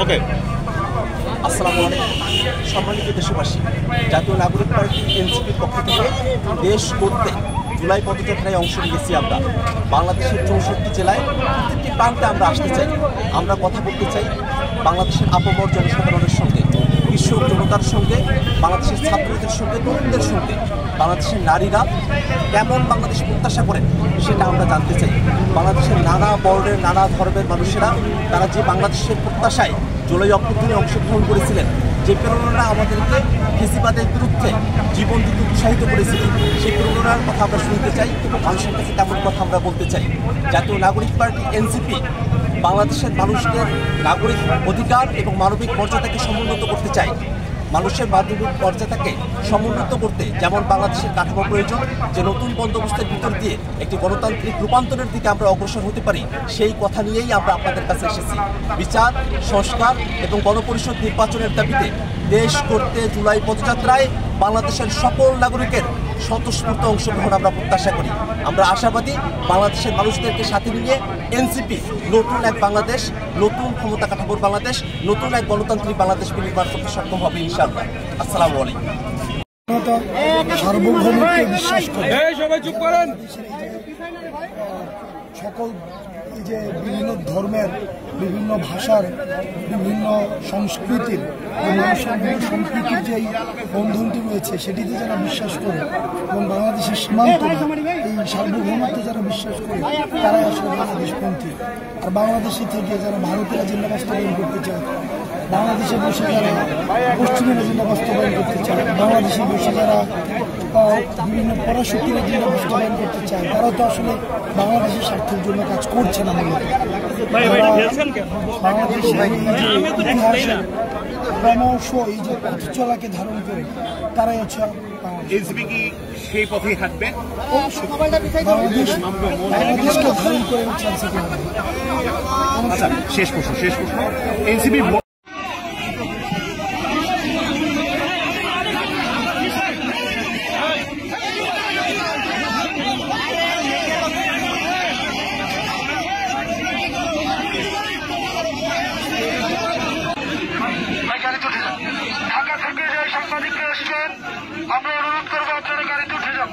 ওকে, আসসালামু আলাইকুম সম্মানিত দেশবাসী। জাতীয় নাগরিক পার্টি এনসিপির পক্ষ থেকে দেশ করতে জুলাই পদযাত্রায় অংশ নিয়েছি। আমরা বাংলাদেশের 64 জেলায় প্রত্যেকটি প্রান্তে আমরা আসতে চাই। আমরা কথা বলতে চাই বাংলাদেশের আপামর জনসাধারণের সঙ্গে, কৃষক জনতার সঙ্গে, বাংলাদেশের ছাত্রদের সঙ্গে, তরুণদের সঙ্গে। বাংলাদেশের নারীরা কেমন বাংলাদেশ প্রত্যাশা করেন সেটা আমরা জানতে চাই। বাংলাদেশের নানা বর্ণের নানা ধর্মের মানুষেরা তারা যে বাংলাদেশের প্রত্যাশায় জুলাই অভ্যুত্থানে অংশগ্রহণ করেছিলেন, যে প্রেরণা আমাদেরকে ফেসিবাদের বিরুদ্ধে জীবন দিতে উৎসাহিত করেছিল, সেই প্রেরণার কথা আমরা শুনতে চাই, মানুষের কাছে তেমন কথা আমরা বলতে চাই। জাতীয় নাগরিক পার্টি এনসিপি বাংলাদেশের মানুষদের নাগরিক অধিকার এবং মানবিক মর্যাদাকে সমুন্নত করতে চাই। মানুষের মানবিক মর্যাদাকে সমুন্নত করতে যেমন বাংলাদেশের কাঠামো প্রয়োজন, যে নতুন বন্দোবস্তের ভিতর দিয়ে একটি গণতান্ত্রিক রূপান্তরের দিকে আমরা অগ্রসর হতে পারি, সেই কথা নিয়েই আমরা আপনাদের কাছে এসেছি। বিচার, সংস্কার এবং গণপরিষদ নির্বাচনের দাবিতে দেশ করতে জুলাই পদযাত্রায় বাংলাদেশের সকল নাগরিকের স্বতঃস্ফূর্ত অংশগ্রহণ আমরা প্রত্যাশা করি। আমরা আশাবাদী বাংলাদেশের মানুষদেরকে সাথে নিয়ে এনসিপি নতুন এক বাংলাদেশ, নতুন ক্ষমতা কাঠামোর বাংলাদেশ, নতুন এক গণতান্ত্রিক বাংলাদেশ বিনির্মাণ করতে সক্ষম হবে ইনশাআল্লাহ। আসসালামু আলাইকুম। সার্বভৌমত্বে বিশ্বাস করে সকল যে বিভিন্ন ধর্মের, বিভিন্ন ভাষার, বিভিন্ন সংস্কৃতির, মানুষের সংস্কৃতির যেই বন্ধনটি রয়েছে সেটিতে যারা বিশ্বাস করে এবং বাংলাদেশের সীমান্ত এই সার্বভৌমত্বে যারা বিশ্বাস করে তারাই আসলে বাংলাদেশপন্থী। আর বাংলাদেশে থেকে যারা ভারতের এজেন্ডা বাস্তবায়ন করতে চায়, বাংলাদেশে বসে যারা পশ্চিমের এজেন্ডা বাস্তবায়ন করতে চায়, বাংলাদেশে বসে যারা বিভিন্ন পরাশক্তির এজেন্ডা বাস্তবায়ন করতে চায়, তারা তো আসলে বাংলাদেশের স্বার্থের জন্য কাজ করছে না। বাংলাদেশের ইতিহাসের ক্রমশ এই যে পথ চলাকে ধারণ করে তারাই হচ্ছে সেই পথে হাঁটবে। বাংলাদেশকে ধারণ করে হচ্ছে শেষ প্রশ্ন এনসিপি ঢাকা থেকে যে সাংবাদিকরা এসছেন, আমরা অনুরোধ করবো আপনারা গাড়িতে উঠে যান।